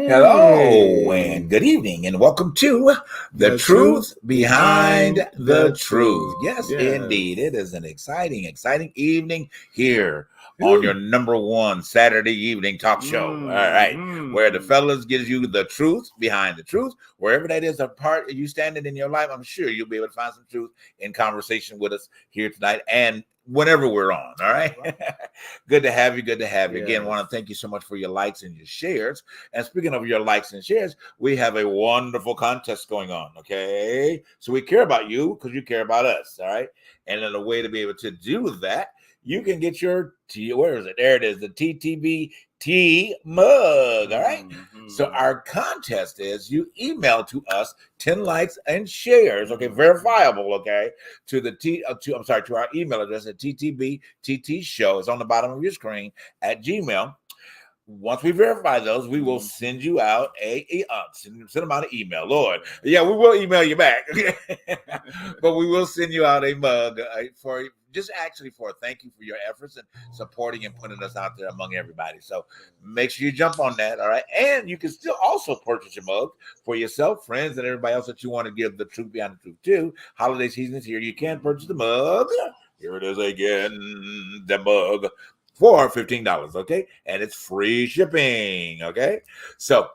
Hello and good evening and welcome to The Truth Behind the Truth. Yes, indeed. It is an exciting evening here on your number one Saturday evening talk show. All right. Where the fellas gives you the truth behind the truth. Wherever that is a part you standing in your life, I'm sure you'll be able to find some truth in conversation with us here tonight and whenever we're on. All right. Good to have you. Good to have you. Again, want to thank you so much for your likes and your shares. And speaking of your likes and shares, we have a wonderful contest going on. Okay. So we care about you because you care about us. All right. And in a way to be able to do that, you can get your where is it? There it is, the TTB tea mug. All right. So our contest is you email to us 10 likes and shares. Okay, verifiable. Okay, to the to our email address at ttbttshow. It's on the bottom of your screen at Gmail. Once we verify those, we will send you out send them out an email. Lord, yeah, we will email you back, but we will send you out a mug for a thank you for your efforts and supporting and putting us out there among everybody. So make sure you jump on that, all right? And you can still also purchase your mug for yourself, friends, and everybody else that you want to give the truth behind the truth to. Holiday season is here. You can purchase the mug. Here it is again, the mug. For $15, okay? And it's free shipping, okay? So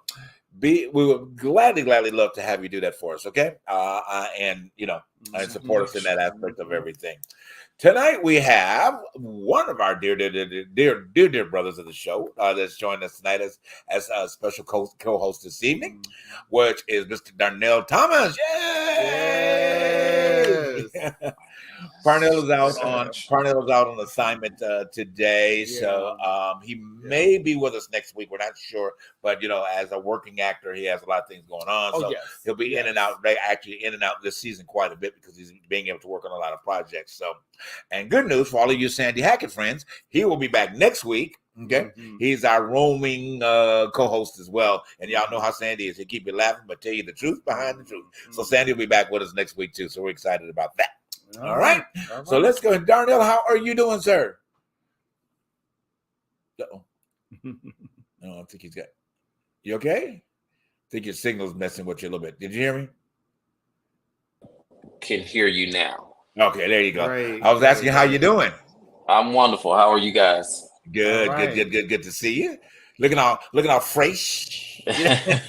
we would gladly love to have you do that for us, okay? And and support us in that aspect of everything. Tonight we have one of our dear brothers of the show that's joined us tonight as a special co-host this evening, which is Mr. Darnell Thomas. Yay! Yes. Parnell is out on assignment today, so he may be with us next week. We're not sure, but as a working actor, he has a lot of things going on, so he'll be in and out. Actually, in and out this season quite a bit because he's being able to work on a lot of projects. So, and good news for all of you Sandy Hackett friends, he will be back next week. Okay, he's our roaming co-host as well, and y'all know how Sandy is. He'll keep you laughing, but tell you the truth behind the truth. So Sandy will be back with us next week too. So we're excited about that. All right. So let's go. Darnell, how are you doing, sir? Uh-oh. No, I think he's got. You okay? I think your signal's messing with you a little bit. Did you hear me? Can hear you now. Okay, there you go. Great, I was asking how you doing. I'm wonderful. How are you guys? Good, right. Good to see you. Looking all fresh. Like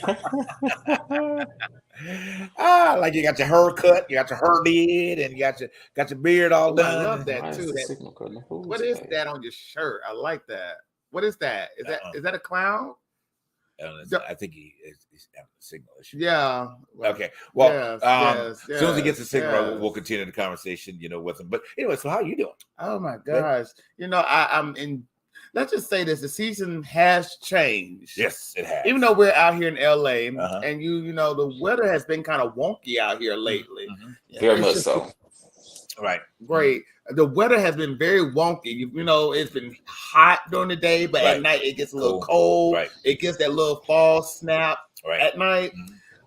you got your hair cut, you got your hair did, and you got your beard all done. I love that too. What is that on your shirt? I like that. What is that? Is that a clown? I think he's having a signal issue. Yeah. Okay. Well, as soon as he gets the signal, we'll continue the conversation, with him. But anyway, so how are you doing? Oh my gosh! I'm in. Let's just say this: the season has changed. Yes, it has. Even though we're out here in LA, and the weather has been kind of wonky out here lately. Very much so. Right. Great. The weather has been very wonky. It's been hot during the day, but at night it gets a little cold. Right. It gets that little fall snap at night.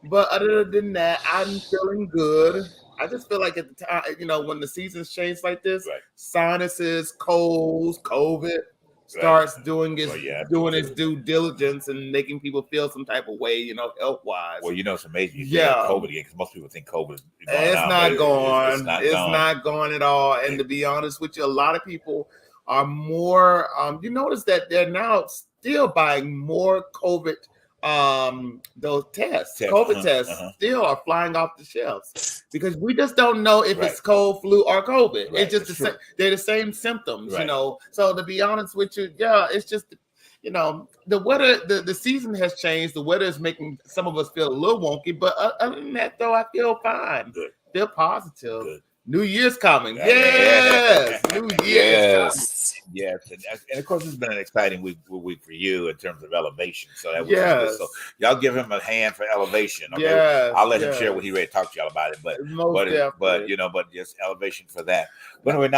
But other than that, I'm feeling good. I just feel like at the time, when the seasons change like this, sinuses, colds, COVID starts doing its due diligence and making people feel some type of way, health wise. Well, it's amazing. You COVID again because most people think COVID is gone. It's not gone. It's not gone at all. And to be honest with you, a lot of people are more. You notice that they're now still buying more COVID. Those tests, COVID tests, still are flying off the shelves because we just don't know if it's cold, flu, or COVID. It's just they're the same symptoms, So to be honest with you, it's just the weather. The season has changed. The weather is making some of us feel a little wonky, but other than that, though, I feel fine. Good. Feel positive. Good. New Year's coming. Yes. New Year's coming. Yes. And of course, it's been an exciting week for you in terms of Elevation. So that was good. So y'all give him a hand for Elevation. Okay? Yes. I'll let him share what he ready to talk to y'all about it. But just Elevation for that. But anyway,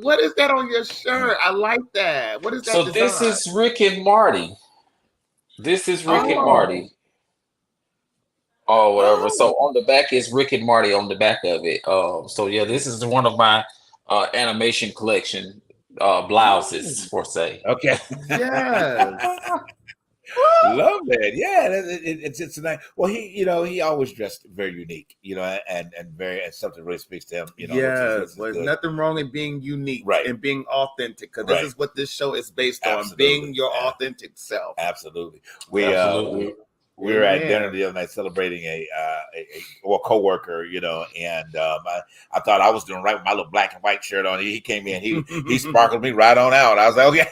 what is that on your shirt? I like that. What is that? So design? This is Rick and Marty. And Marty. Oh, whatever. So on the back is Rick and Marty on the back of it. This is one of my animation collection blouses, for say. Okay. Yes. Love that. Yeah, it's a nice. Well, he always dressed very unique, and something really speaks to him. Yes, there's nothing wrong in being unique, right, and being authentic, because this is what this show is based on: being your authentic self. Absolutely. We were at dinner the other night celebrating a coworker, and I thought I was doing right with my little black and white shirt on. He came in, he sparkled me right on out. I was like, okay,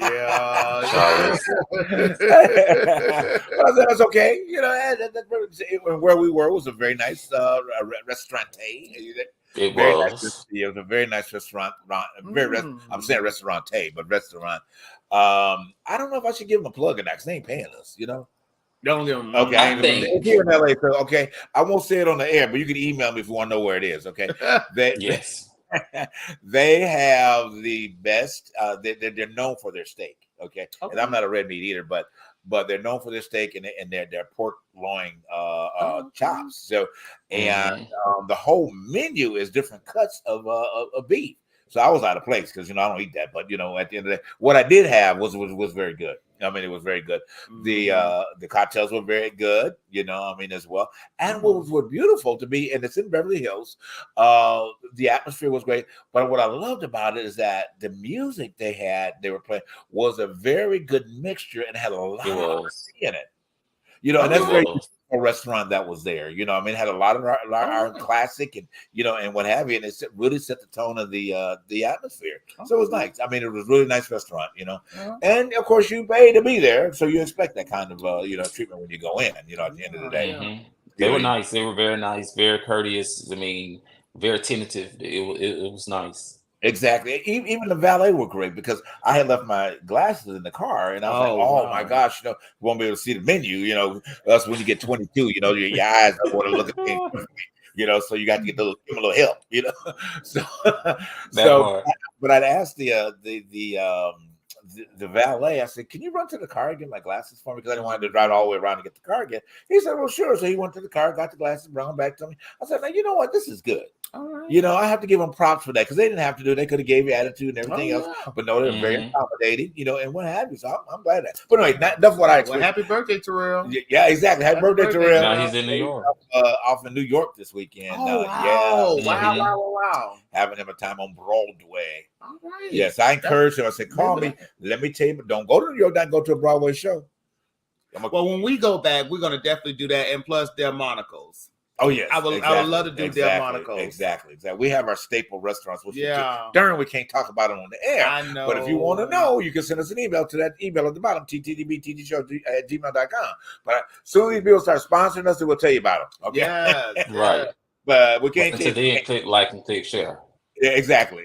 yeah. But I said that's okay, and where we were was a very nice restaurant. It was. Nice, it was a very nice restaurant. I'm saying restaurant, but restaurant. I don't know if I should give him a plug or not because they ain't paying us, Don't give them. Okay, I think here in LA. So okay, I won't say it on the air, but you can email me if you want to know where it is. Okay, yes, they have the best. They're known for their steak. Okay, and I'm not a red meat eater, but they're known for their steak and their pork loin chops. So and the whole menu is different cuts of beef. So I was out of place because I don't eat that. But at the end of the day, what I did have was very good. I mean, it was very good. The cocktails were very good, as well. And what was beautiful to me, and it's in Beverly Hills, the atmosphere was great. But what I loved about it is that the music they were playing was a very good mixture and had a lot of in it. And that's very a restaurant that was there, it had a lot of our classic and what have you, and it really set the tone of the atmosphere. So it was nice. I mean, it was a really nice restaurant, and of course you pay to be there, so you expect that kind of treatment when you go in, at the end of the day. They were nice. They were very nice, very courteous. I mean, very tentative. It was nice. Exactly. Even the valet were great because I had left my glasses in the car and I was like, oh my gosh, you won't be able to see the menu, that's when you get 22, your eyes don't want to look at things, so you got to give a little help, so but I'd asked the valet, I said, can you run to the car and get my glasses for me? Because I didn't want to drive all the way around to get the car again. He said, well, sure. So he went to the car, got the glasses, brought them back to me. I said, now, you know what? This is good. All right. I have to give them props for that because they didn't have to do it. They could have gave you attitude and everything else. But no, they're very accommodating, and what have you. So I'm glad that. But anyway, enough what I expected. Well, happy birthday, Terrell. Yeah, exactly. Happy birthday, Terrell. Now he's in New York. Off in New York this weekend. Wow. Having him a time on Broadway. All right. Yes, I encouraged him. I said, call me. Let me tell you, don't go to New York, don't go to a Broadway show. Well, when we go back, we're going to definitely do that. And plus, Delmonico's. Oh, yes. I would love to do Delmonico's. Exactly. We have our staple restaurants. Which we can't talk about it on the air. I know. But if you want to know, you can send us an email to that email at the bottom, ttdbttshow@gmail.com. But as soon as these people start sponsoring us, we'll tell you about them. Okay? Yes. Right. But we can't. Until then, click like and click share. Yeah, exactly.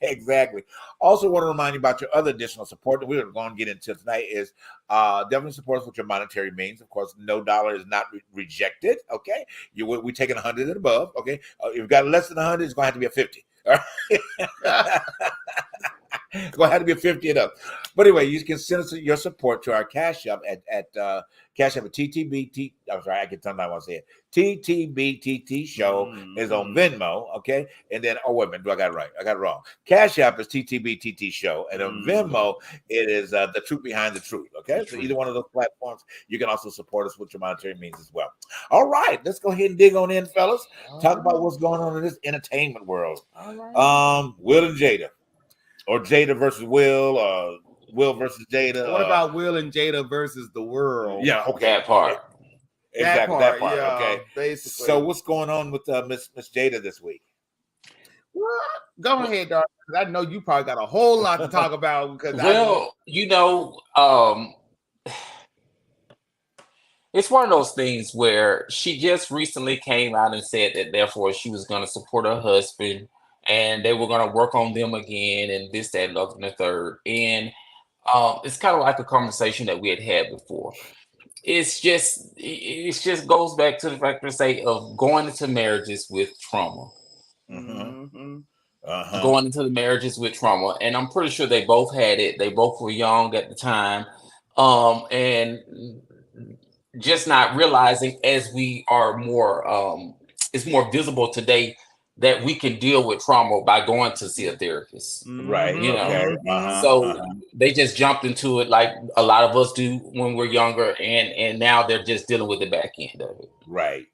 Exactly. Also want to remind you about your other additional support that we're going to get into tonight is definitely support us with your monetary means. Of course, no dollar is not rejected. Okay. We're taking 100 and above. Okay. If you've got less than 100, it's going to have to be a 50. All right? It's going to have to be a 50 and up. But anyway, you can send us your support to our Cash App at Cash App at TTBT. I'm sorry, I can tell you what I say it. TTBTT Show is on Venmo, okay? And then, wait a minute, I got it right. I got it wrong. Cash App is TTBTT Show, and on Venmo, it is The Truth Behind the Truth, okay? So either one of those platforms, you can also support us with your monetary means as well. All right, let's go ahead and dig on in, fellas. Talk about what's going on in this entertainment world. Will and Jada. Or Jada versus Will, or Will versus Jada. What about Will and Jada versus the world? Yeah, okay. That part. Exactly, that part. Yeah, okay. Basically. So what's going on with Miss Jada this week? What? Go ahead, Dark. I know you probably got a whole lot to talk about because it's one of those things where she just recently came out and said that therefore she was going to support her husband and they were going to work on them again and this, that, and the third. And it's kind of like a conversation that we had before. It just goes back to the fact of going into marriages with trauma. Going into the marriages with trauma. And I'm pretty sure they both had it. They both were young at the time. And just not realizing as we are more, it's more visible today that we can deal with trauma by going to see a therapist. Right. You know, Okay. So they just jumped into it like a lot of us do when we're younger, and now they're just dealing with the back end of it. Right.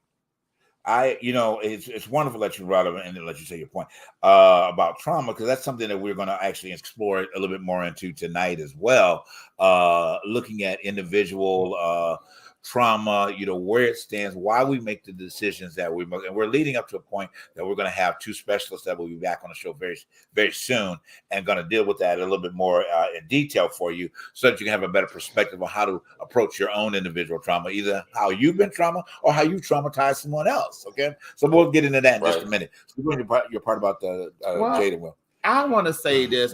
It's wonderful that you brought up and let you say your point about trauma, because that's something that we're going to actually explore a little bit more into tonight as well. Looking at individual trauma, where it stands, why we make the decisions that we make, and we're leading up to a point that we're going to have two specialists that will be back on the show very, very soon, and going to deal with that a little bit more in detail for you, so that you can have a better perspective on how to approach your own individual trauma, either how you've been trauma or how you traumatize someone else. Okay, so we'll get into that in just a minute. So go ahead, your part about the Jada. Will, I want to say this.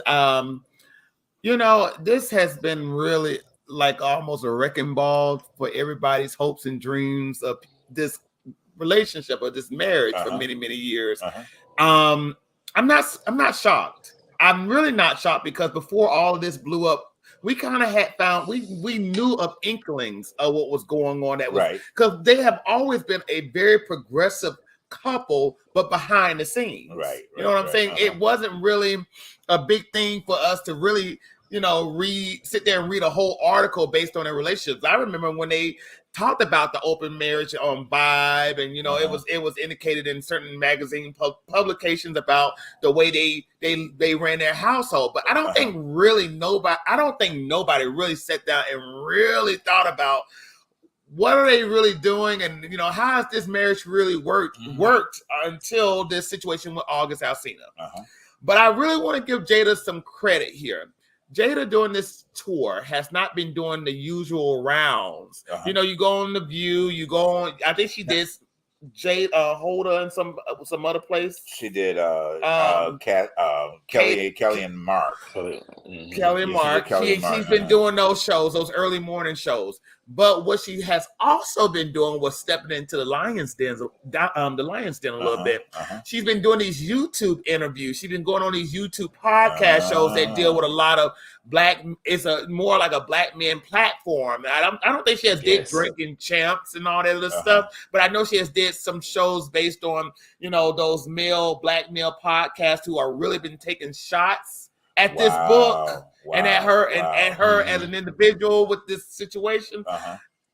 This has been really like almost a wrecking ball for everybody's hopes and dreams of this relationship or this marriage for many, many years. I'm not shocked. I'm really not shocked, because before all of this blew up, we kind of had found we knew of inklings of what was going on. That was because they have always been a very progressive couple, but behind the scenes. You know what I'm saying? It wasn't really a big thing for us to really sit there and read a whole article based on their relationships. I remember when they talked about the open marriage on Vibe, and it was indicated in certain magazine publications about the way they ran their household. But I don't think nobody really sat down and really thought about what are they really doing, and how has this marriage really worked until this situation with August Alsina. But I really want to give Jada some credit here. Jada during this tour has not been doing the usual rounds. You go on The View, you go on. I think she did Jade Holder and some other place. She did Kelly and Mark. Kelly and Mark. She's been doing those shows, those early morning shows. But what she has also been doing was stepping into the Lion's Den a little bit. She's been doing these YouTube interviews. She's been going on these YouTube podcast shows that deal with a lot of it's more like a black men platform. I don't think she has did Drinking Champs and all that other stuff, but I know she has did some shows based on those black male podcasts who are really been taking shots at this book. And at her and her as an individual with this situation.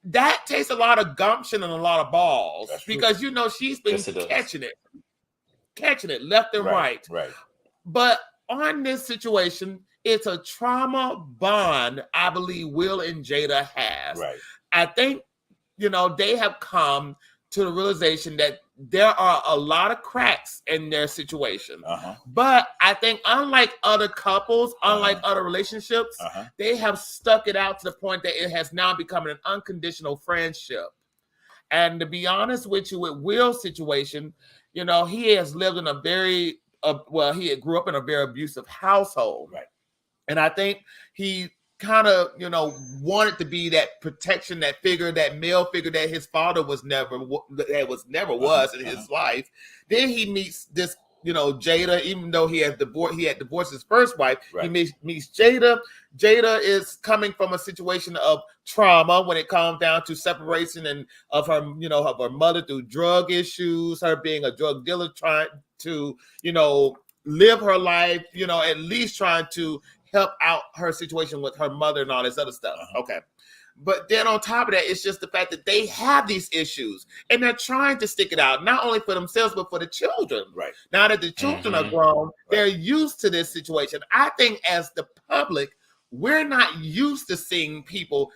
That takes a lot of gumption and a lot of balls. That's because true. She's been catching it left and right. But on this situation, it's a trauma bond I believe Will and Jada has. I think they have come to the realization that there are a lot of cracks in their situation. But I think unlike other couples, unlike other relationships, they have stuck it out to the point that it has now become an unconditional friendship. And to be honest with you, with Will's situation, he has lived in a very, he grew up in a very abusive household. And I think he kind of, wanted to be that protection, that figure, that male figure that his father never was in his life. Then he meets this, Jada, even though he had divorced his first wife, he meets Jada. Jada is coming from a situation of trauma when it comes down to separation and of her, of her mother through drug issues, her being a drug dealer, trying to, live her life, at least trying to help out her situation with her mother and all this other stuff. But then on top of that, it's just the fact that they have these issues and they're trying to stick it out, not only for themselves, but for the children. Now that the children are grown, they're used to this situation. I think as the public, we're not used to seeing people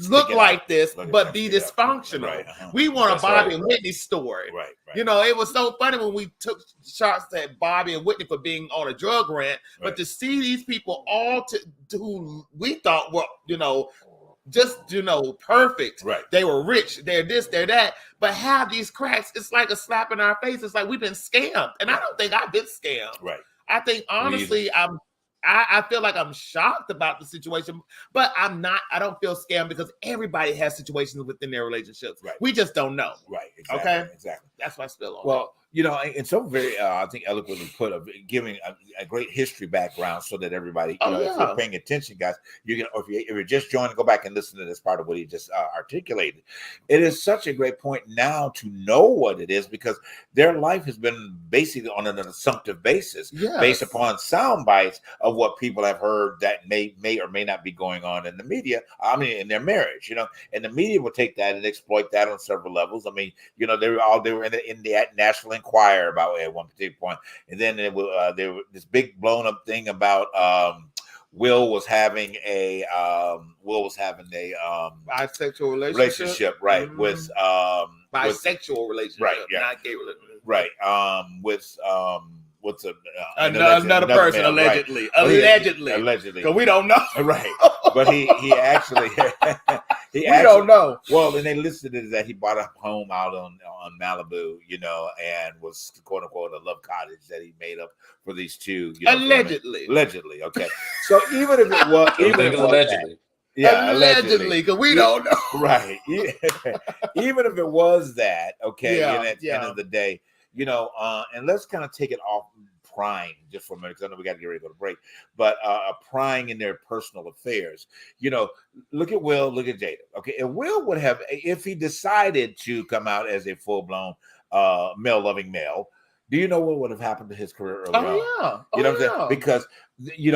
look like this, but be dysfunctional. We want a Bobby and Whitney story. It was so funny when we took shots at Bobby and Whitney for being on a drug rant, but to see these people all who we thought were, perfect. They were rich. They're this, they're that, but have these cracks. It's like a slap in our face. It's like we've been scammed, and I don't think I've been scammed. I think honestly, I feel like I'm shocked about the situation, but I'm not. I don't feel scammed because everybody has situations within their relationships. We just don't know. Exactly. That's my spill on. Well, and so very, I think, eloquently put, of giving a great history background so that everybody, if you're paying attention, guys, you can, or if you're just joining, go back and listen to this part of what he just articulated. It is such a great point now to know what it is, because their life has been basically on an assumptive basis, based upon sound bites of what people have heard that may or may not be going on in the media. I mean, in their marriage, and the media will take that and exploit that on several levels. I mean, they were in the National Enquirer about at one particular point, and then there was this big blown up thing about Will was having a bisexual relationship, right? With bisexual relationship, right? Yeah, not gay relationship, right? What's another person, male, allegedly, right? Allegedly, because we don't know, right? But he actually don't know. Well, and they listed it that he bought a home out on Malibu, and was quote unquote a love cottage that he made up for these two. Allegedly, okay. So even if it was, allegedly. Allegedly, because we don't know, right? Even if it was that, okay. And at the end of the day, and let's kind of take it off prying just for a minute, because I know we got to get ready to go to break, but prying in their personal affairs. Look at Will, look at Jada. Okay, and Will would have, if he decided to come out as a full-blown male-loving male, do you know what would have happened to his career early on? Yeah. What I'm saying? Because, he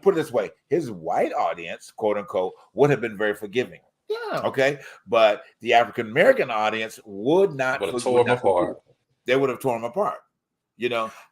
put it this way, his white audience, quote unquote, would have been very forgiving. Yeah. Okay. But the African-American audience would not. Would have torn him apart. They would have torn him apart.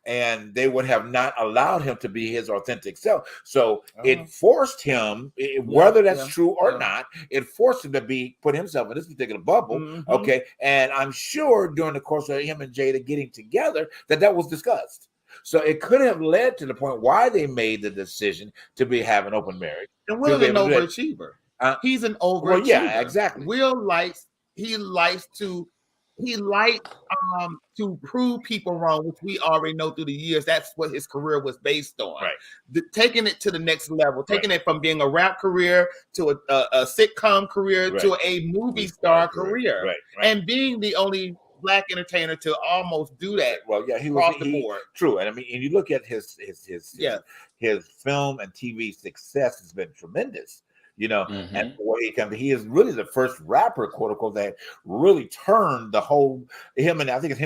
And they would have not allowed him to be his authentic self. So it forced him, whether that's true or not, it forced him to put himself in this particular bubble. Mm-hmm. Okay. And I'm sure during the course of him and Jada getting together, that was discussed. So it could have led to the point why they made the decision to have an open marriage. And Will's an overachiever. He's an overachiever. Well, yeah, exactly. Will likes to prove people wrong, which we already know through the years. That's what his career was based on. Right. Taking it to the next level, taking it from being a rap career to a sitcom career to a movie star career, right. And being the only Black entertainer to almost do that. Well, yeah, he across was the board. True, and I mean, and you look at his film and TV success has been tremendous. And he is really the first rapper, quote unquote, that really turned the whole him and Queen Latifah,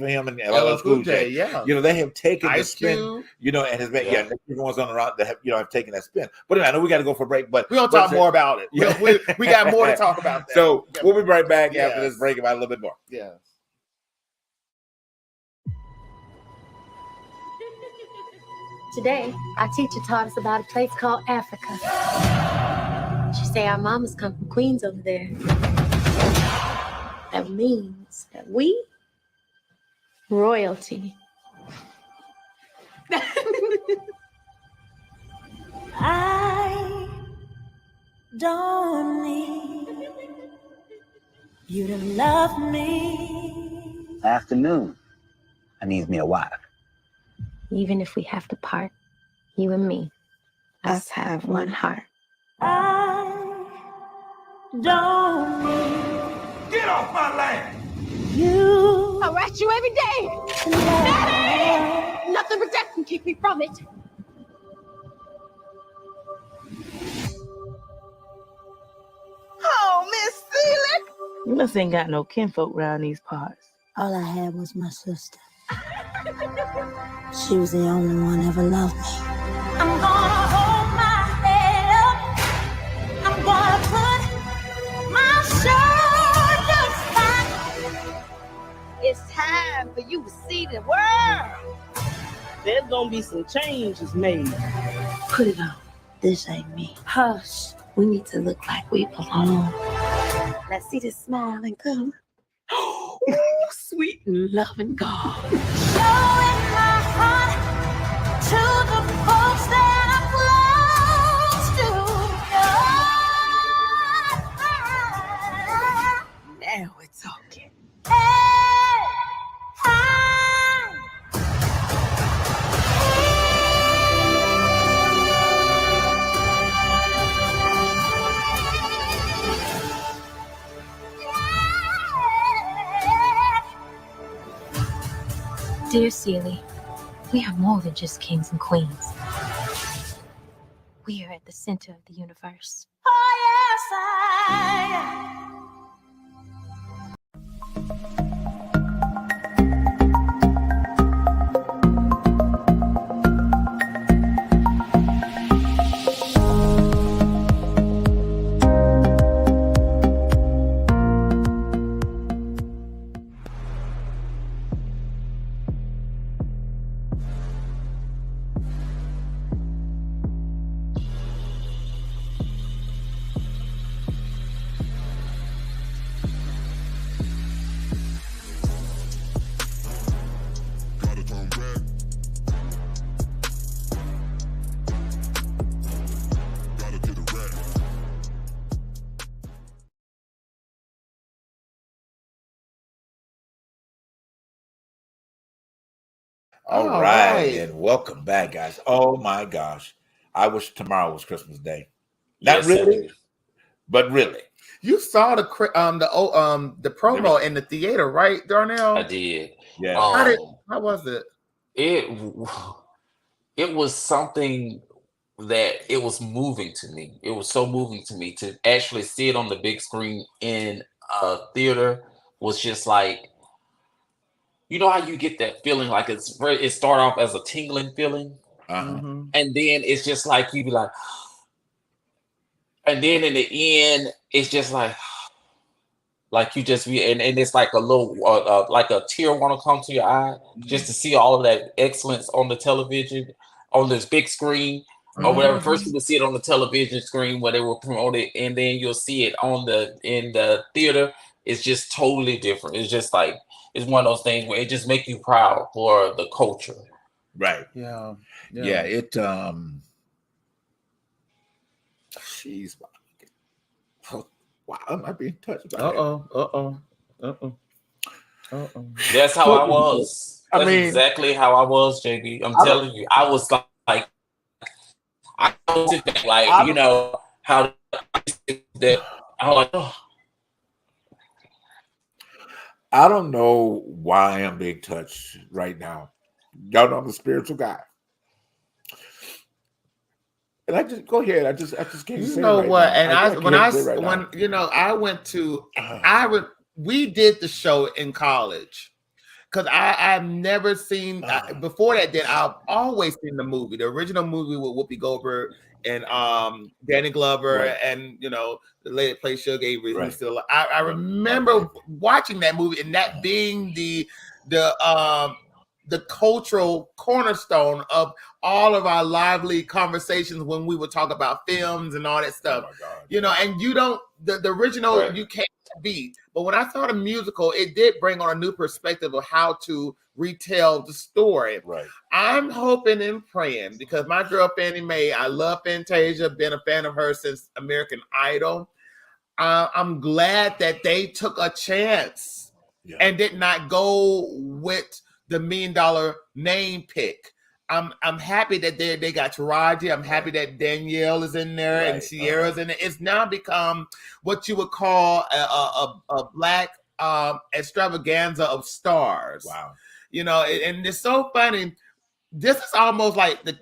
him and LL Cool J. Yeah, they have taken Ice the spin, Cube. And has been everyone's on the route that have taken that spin. But I know we got to go for a break. But we're gonna talk more about it. Yeah, we got more to talk about. That. So we'll be right back after this break about a little bit more. Yeah. Today, our teacher taught us about a place called Africa. She say our mamas come from Queens over there. That means that we, royalty. I don't need you to love me. Afternoon, I need me a wife. Even if we have to part, you and me, us have one heart. I don't need. Get off my land! You. I write you every day. Daddy! Nothing but death can keep me from it. Oh, Miss Celia. You must ain't got no kinfolk around these parts. All I had was my sister. She was the only one ever loved me. I'm gonna hold my head up. I'm gonna put my shoulders back. It's time for you to see the world. There's gonna be some changes made. Put it on. This ain't me. Hush. We need to look like we belong. Let's see the smile and come. Sweet and loving God. Showing my heart to the folks that I'm close to. Now we're talking. Hey, Dear Seeley, we are more than just kings and queens. We are at the center of the universe. Oh, yes, I am. All right, and welcome back, guys. Oh my gosh, I wish tomorrow was Christmas Day. Not really, but really. You saw the promo in the theater, right, Darnell? I did. Yeah. How was it? It was something that it was moving to me. It was so moving to me to actually see it on the big screen in a theater was just like, you know how you get that feeling like it start off as a tingling feeling, and then it's just like you be like, and then in the end it's just like you just be and it's like a little like a tear want to come to your eye just to see all of that excellence on the television on this big screen or whatever. First you will see it on the television screen where they will promote it, and then you'll see it in the theater. It's just totally different. It's just like it's one of those things where it just makes you proud for the culture. Right. Yeah. It jeez. Wow, am I being touched by that? That's how I was. That's exactly how I was, JB. I'm telling you, I was like I was like, you know, how that I was like, oh. I don't know why I'm being touched right now. Y'all know I'm a spiritual guy. And I just go ahead. I just can't. You know what? And we did the show in college because I've never seen before that. Then I've always seen the movie, the original movie with Whoopi Goldberg and Danny Glover, and you know the lady that plays Sugar Avery. Who's still. I remember watching that movie and that being the cultural cornerstone of all of our lively conversations when we would talk about films and all that stuff. You know, and you don't the original you can't beat, but when I saw the musical, it did bring on a new perspective of how to retell the story. Right. I'm hoping and praying because my girl Fannie Mae, I love Fantasia, been a fan of her since American Idol. I'm glad that they took a chance and did not go with the $1 million name pick. I'm happy that they got Taraji. I'm happy that Danielle is in there and Sierra's in it. It's now become what you would call a black extravaganza of stars. Wow. You know, and it's so funny. This is almost like the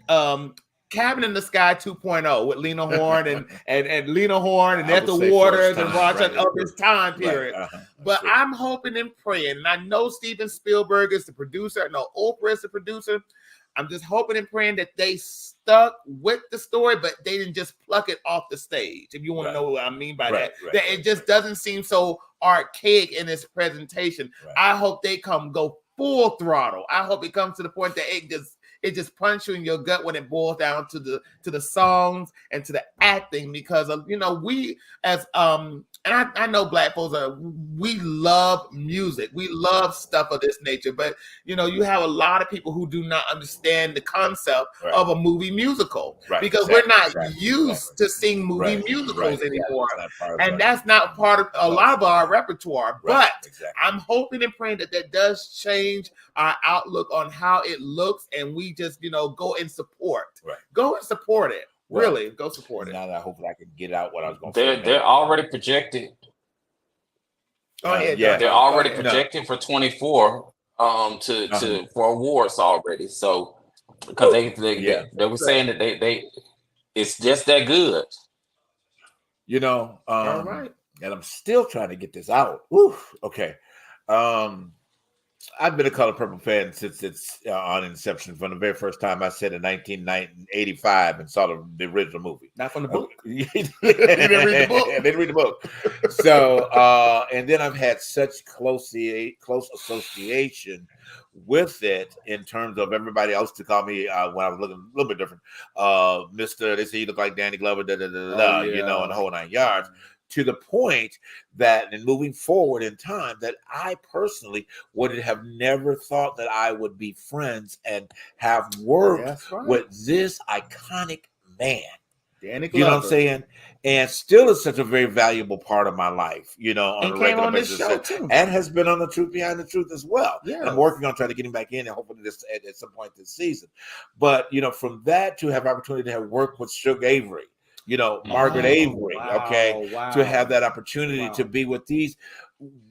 Cabin in the Sky 2.0 with Lena Horne and Lena Horne and Ethel Waters and Roger of this time period. But I'm hoping and praying, and I know Steven Spielberg is the producer. I know Oprah is the producer. I'm just hoping and praying that they stuck with the story, but they didn't just pluck it off the stage. If you want to know what I mean by that it just doesn't seem so archaic in its presentation. I hope they go full throttle. I hope it comes to the point that it just punches you in your gut when it boils down to the songs and to the acting, because you know we as and I know black folks we love music, we love stuff of this nature, but you know you have a lot of people who do not understand the concept of a movie musical because we're not used to seeing movie musicals anymore, and that's not part of a lot of our repertoire. But I'm hoping and praying that does change our outlook on how it looks, and we just go and support. Go and support it. Really, go support it. Now that hopefully I can get out what I was going to say. They're already projected. Go ahead. They're already projected for 24. for awards already. So because they were saying that they it's just that good. You know, all right. And I'm still trying to get this out. Woo, okay. I've been a Color Purple fan since its on inception. From the very first time I said in 1985 and saw the original movie. Not from the book. You didn't read the book. I didn't read the book. So, and then I've had such close association with it in terms of everybody else to call me when I was looking a little bit different. Mr. They say you look like Danny Glover, you know, and the whole 9 yards. To the point that in moving forward in time, that I personally would have never thought that I would be friends and have worked with this iconic man. Danny Glover. You know what I'm saying? And still is such a very valuable part of my life, you know, on a regular basis. Show too. And has been on The Truth Behind the Truth as well. Yeah. And I'm working on trying to get him back in and hopefully this at some point this season. But, you know, from that to have opportunity to have worked with Suge Avery, you know, Margaret Avery, to have that opportunity to be with these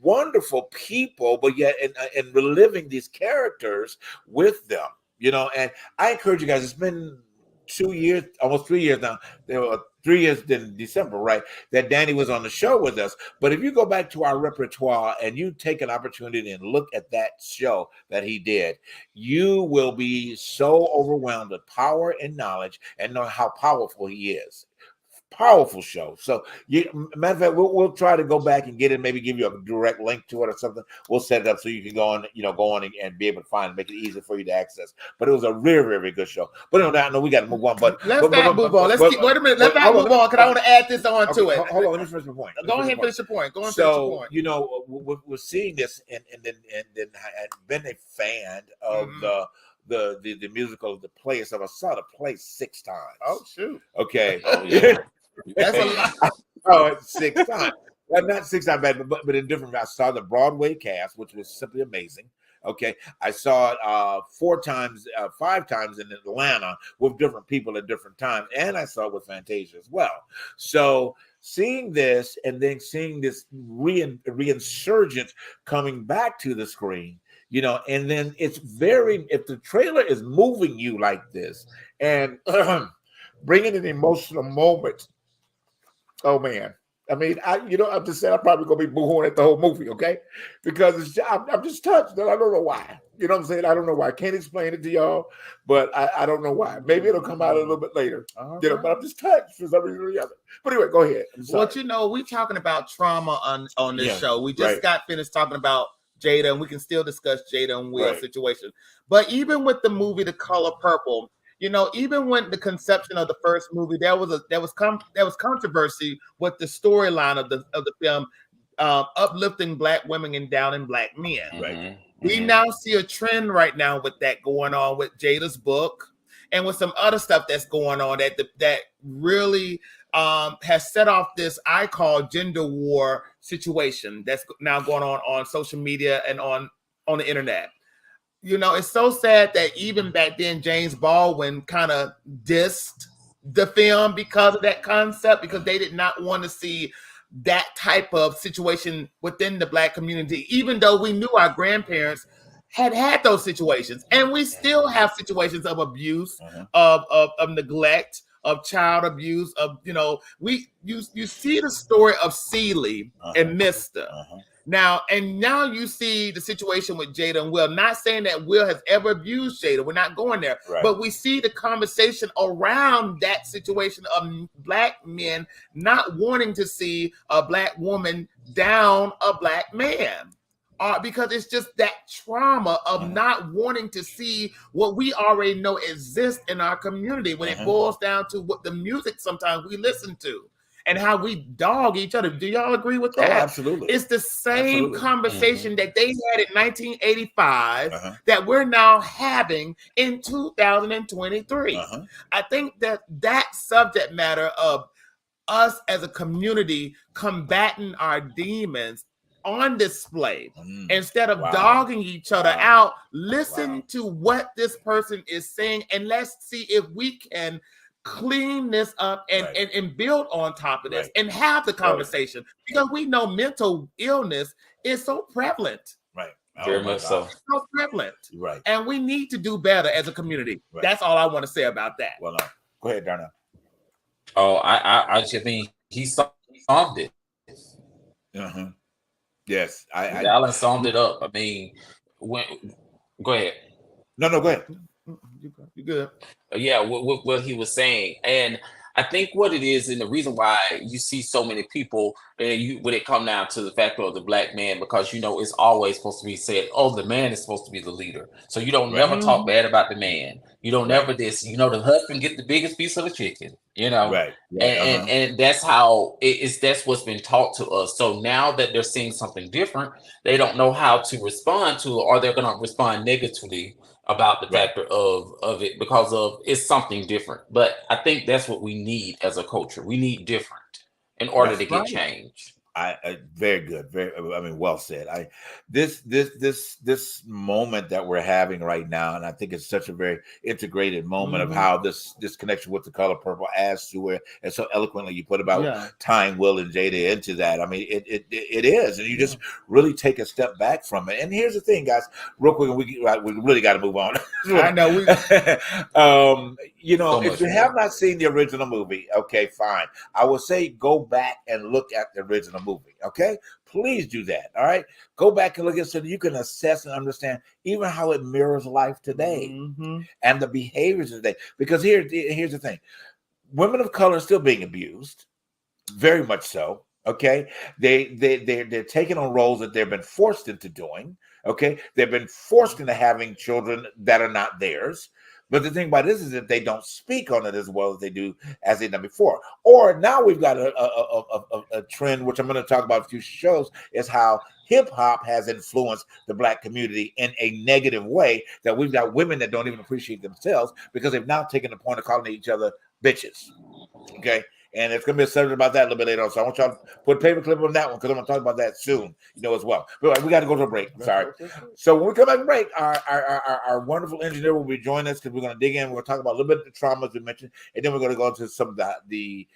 wonderful people, but yet and reliving these characters with them, you know. And I encourage you guys, it's been 2 years, almost 3 years now. There were 3 years in December, right? That Danny was on the show with us. But if you go back to our repertoire and you take an opportunity and look at that show that he did, you will be so overwhelmed with power and knowledge and know how powerful he is. Powerful show. So, matter of fact, we'll try to go back and get it. Maybe give you a direct link to it or something. We'll set it up so you can go on, and be able to find it, make it easy for you to access. But it was a very, very good show. But no, we got to move on. But let's move on. Wait a minute. Let's not move on because I want to add this on to it. Hold on. Let me finish my point. Go ahead and finish your point. So, you know, we're seeing this, and then I've been a fan of the musical, the play. So I saw the play 6 times. Oh shoot. Okay. Oh, yeah. That's a lot. It's 6 times. Well, not 6 times bad, but in different. I saw the Broadway cast, which was simply amazing. Okay, I saw it 4 times, 5 times in Atlanta with different people at different times, and I saw it with Fantasia as well. So seeing this and then seeing this reinsurgence coming back to the screen, you know, and then it's if the trailer is moving you like this and bringing an emotional moment. Oh man. I mean, I'm just saying I'm probably gonna be boohooing at the whole movie, okay? Because I'm just touched, and I don't know why. You know what I'm saying? I don't know why. I can't explain it to y'all, but I don't know why. Maybe it'll come out a little bit later. But I'm just touched for some reason or the other. But anyway, go ahead. Well, we're talking about trauma on this show. We just got finished talking about Jada, and we can still discuss Jada and Will's situation. But even with the movie The Color Purple, you know, even when the conception of the first movie, there was controversy with the storyline of the film, uplifting Black women and downing Black men. Right. We now see a trend right now with that going on with Jada's book and with some other stuff that's going on that really has set off this I call gender war situation that's now going on social media and on the internet. You know, it's so sad that even back then, James Baldwin kind of dissed the film because of that concept, because they did not want to see that type of situation within the Black community, even though we knew our grandparents had those situations. And we still have situations of abuse, of neglect, of child abuse, of, you know, you see the story of Celie and Mr. Now you see the situation with Jada and Will. Not saying that Will has ever abused Jada. We're not going there. Right. But we see the conversation around that situation of Black men not wanting to see a Black woman down a Black man. Because it's just that trauma of not wanting to see what we already know exists in our community when it boils down to what the music sometimes we listen to. And how we dog each other. Do y'all agree with that? Oh, absolutely. It's the same conversation that they had in 1985 that we're now having in 2023. I think that subject matter of us as a community combating our demons on display instead of dogging each other out. Listen to what this person is saying, and let's see if we can clean this up and build on top of this and have the conversation, because we know mental illness is so prevalent Very much so. It's so prevalent. Right. And we need to do better as a community. Right. That's all I want to say about that. Well, go ahead, Darnell. Oh, I just think he solved it. Uh-huh. Yes. Alan summed it up. I mean, go ahead. No, go ahead. You good. Yeah, what he was saying. And I think what it is, and the reason why you see so many people, and when it come down to the factor of the black man, because it's always supposed to be said, oh, the man is supposed to be the leader. So you don't never talk bad about the man. You don't never this. The husband get the biggest piece of the chicken. Right. And that's how that's what's been taught to us. So now that they're seeing something different, they don't know how to respond to it, or they're going to respond negatively about the factor of it because of it's something different. But I think that's what we need as a culture. We need different in order to get change. Very good. Well said. This moment that we're having right now, and I think it's such a very integrated moment of how this connection with The Color Purple adds to it, and so eloquently you put about tying Will and Jada into that. I mean, it is, and you just really take a step back from it. And here's the thing, guys, real quick, we really got to move on. I know. If you have not seen the original movie, okay, fine. I would say go back and look at the original movie. Okay, please do that. All right, go back and look at it so that you can assess and understand even how it mirrors life today and the behaviors today. Because here's the thing: women of color are still being abused, very much so. Okay, they're taking on roles that they've been forced into doing. Okay, they've been forced into having children that are not theirs. But the thing about this is that they don't speak on it as well as they've done before. Or now we've got a trend, which I'm going to talk about in future shows, is how hip hop has influenced the black community in a negative way, that we've got women that don't even appreciate themselves because they've now taken the point of calling each other bitches. Okay. And it's going to be a subject about that a little bit later on. So I want y'all to put a paperclip on that one because I'm going to talk about that soon, as well. But we got to go to a break. Sorry. So when we come back from break, our wonderful engineer will be joining us because we're going to dig in. We're going to talk about a little bit of the trauma as we mentioned, and then we're going to go into some of the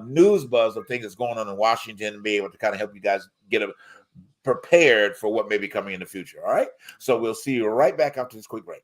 news buzz of things that's going on in Washington and be able to kind of help you guys get prepared for what may be coming in the future. All right. So we'll see you right back after this quick break.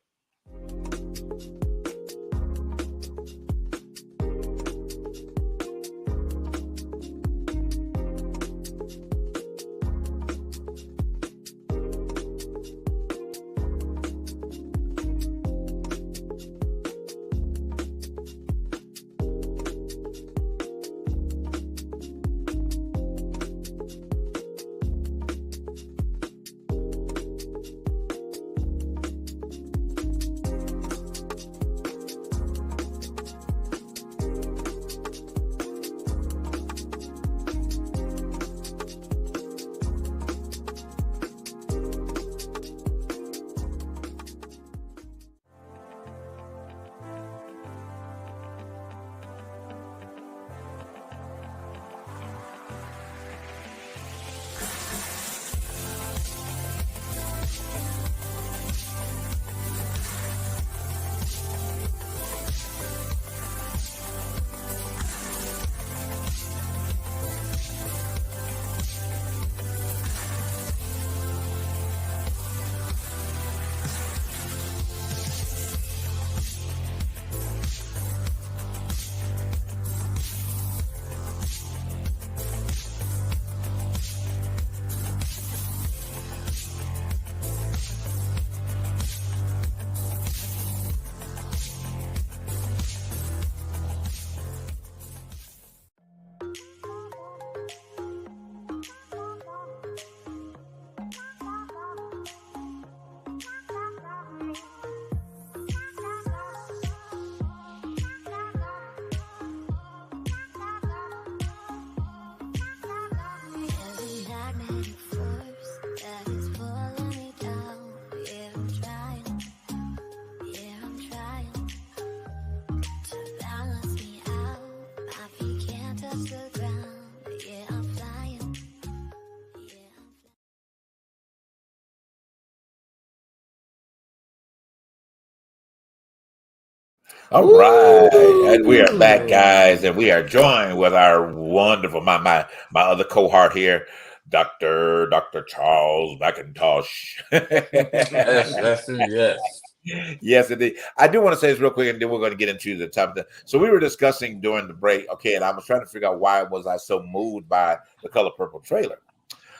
All right, and we are back, guys, and we are joined with our wonderful, my other cohort here, Dr. Charles McIntosh. That's it, yes. Yes, indeed. I do want to say this real quick, and then we're going to get into the topic. So we were discussing during the break, okay, and I was trying to figure out why was I so moved by the Color Purple trailer.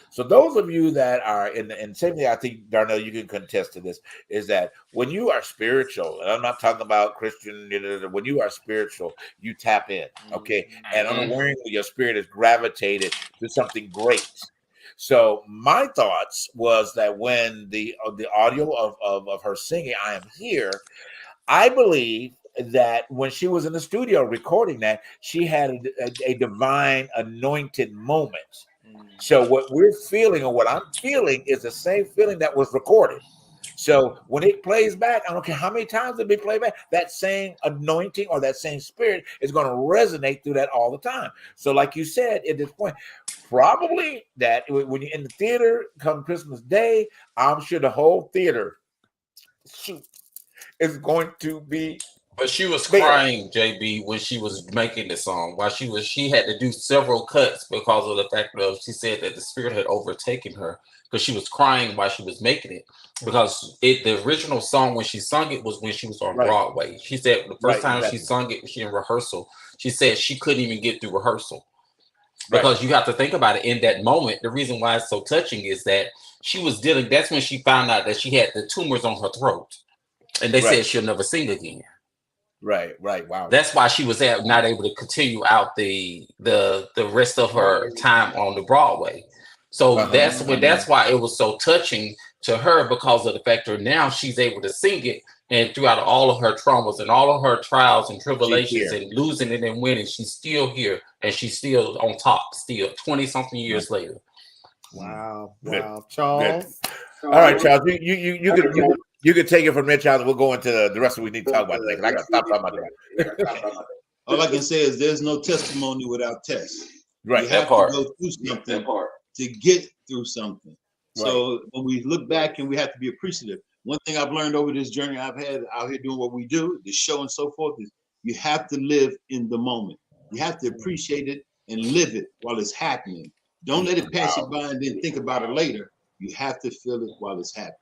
So those of you that are in, and same thing, I think, Darnell, you can contest to this, is that when you are spiritual, and I'm not talking about Christian, when you are spiritual, you tap in, okay? And unawareingly, your spirit is gravitated to something great. So my thoughts was that when the audio of her singing "I Am Here," I believe that when she was in the studio recording that, she had a divine anointed moment. So what we're feeling, or what I'm feeling, is the same feeling that was recorded. So when it plays back, I don't care how many times it be played back, that same anointing or that same spirit is going to resonate through that all the time. So like you said, at this point, probably that when you're in the theater come Christmas Day, I'm sure the whole theater is going to be. But she was crying, JB, when she was making the song. While she had to do several cuts because of the fact that she said that the spirit had overtaken her, because she was crying while she was making it. Because the original song when she sung it was when she was on Broadway. She said the first time she sung it, she in rehearsal. She said she couldn't even get through rehearsal. Because you have to think about it in that moment. The reason why it's so touching is that she was dealing. That's when she found out that she had the tumors on her throat, and they said she'll never sing again. Right. Wow. That's why she was not able to continue out the rest of her time on the Broadway. So that's why it was so touching to her, because of the fact that now she's able to sing it, and throughout all of her traumas and all of her trials and tribulations and losing it and winning, she's still here and she's still on top, still 20-something years later. Wow, Good. Charles. Good. All right, Charles, you can take it from there, Charles. We'll go into the rest of what we need to talk about today, because I got to stop talking about that. All I can say is there's no testimony without tests. Right. You have to go through something to get through something. So when we look back, and we have to be appreciative. One thing I've learned over this journey I've had out here doing what we do, the show and so forth, is you have to live in the moment. You have to appreciate it and live it while it's happening. Don't let it pass you by and then think about it later. You have to feel it while it's happening.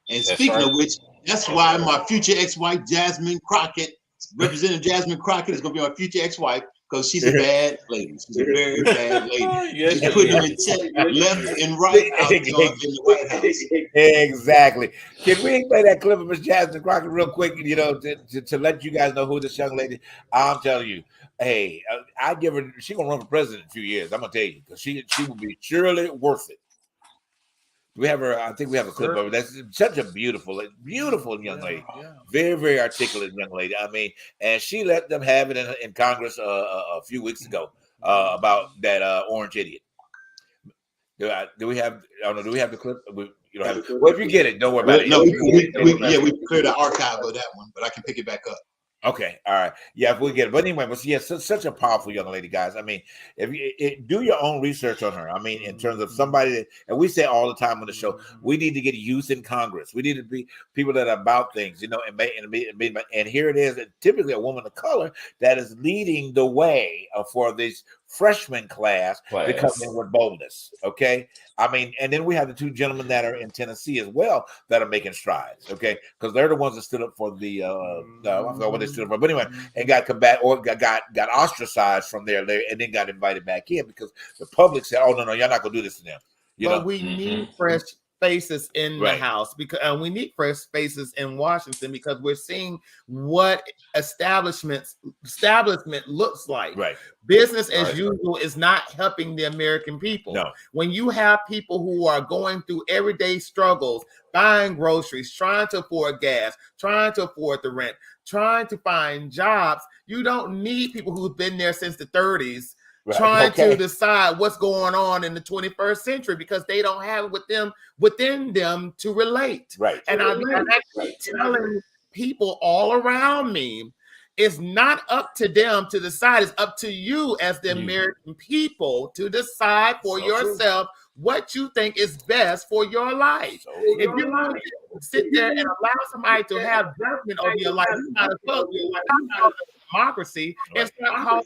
And speaking of which, that's why my future ex-wife, Jasmine Crockett, Representative Jasmine Crockett, is going to be my future ex-wife, because she's a bad lady. She's a very bad lady. She's putting them in check left and right out in the White House. Exactly. Can we play that clip of Miss Jasmine Crockett real quick, to let you guys know who this young lady? I'm telling you, hey, I give her, she's going to run for president in a few years. I'm going to tell you, because she will be surely worth it. We have her. I think we have a clip of her. That's such a beautiful young lady. Yeah. Very, very articulate young lady. I mean, and she let them have it in Congress a few weeks ago about that orange idiot. Do we have? I don't know. Do we have the clip? You don't have it. Well, if you get it, don't worry about it. No, we cleared the archive of that one, but I can pick it back up. Okay, all right, yeah, if we get it. But anyway, such a powerful young lady, guys. I mean, if you do your own research on her. I mean, in terms of somebody that, and we say all the time on the show, we need to get youth in Congress. We need to be people that are about things, and here it is, typically a woman of color that is leading the way for this freshman class to come in with boldness. Okay, I mean, and then we have the two gentlemen that are in Tennessee as well that are making strides. Okay, because they're the ones that stood up for the I forgot what they stood up for, but anyway, and got ostracized from there, and then got invited back in because the public said, "Oh no, you're not gonna do this to them." But we need fresh faces in the House, because we need fresh faces in Washington, because we're seeing what establishment looks like. Right. Business as usual is not helping the American people. No. When you have people who are going through everyday struggles, buying groceries, trying to afford gas, trying to afford the rent, trying to find jobs, you don't need people who've been there since the 30s. Trying to decide what's going on in the 21st century, because they don't have it within them to relate. Right. And I'm telling people all around me, it's not up to them to decide. It's up to you as the American people to decide for yourself what you think is best for your life. If you want to sit there and allow somebody to have judgment over your life, it's not a democracy. It's not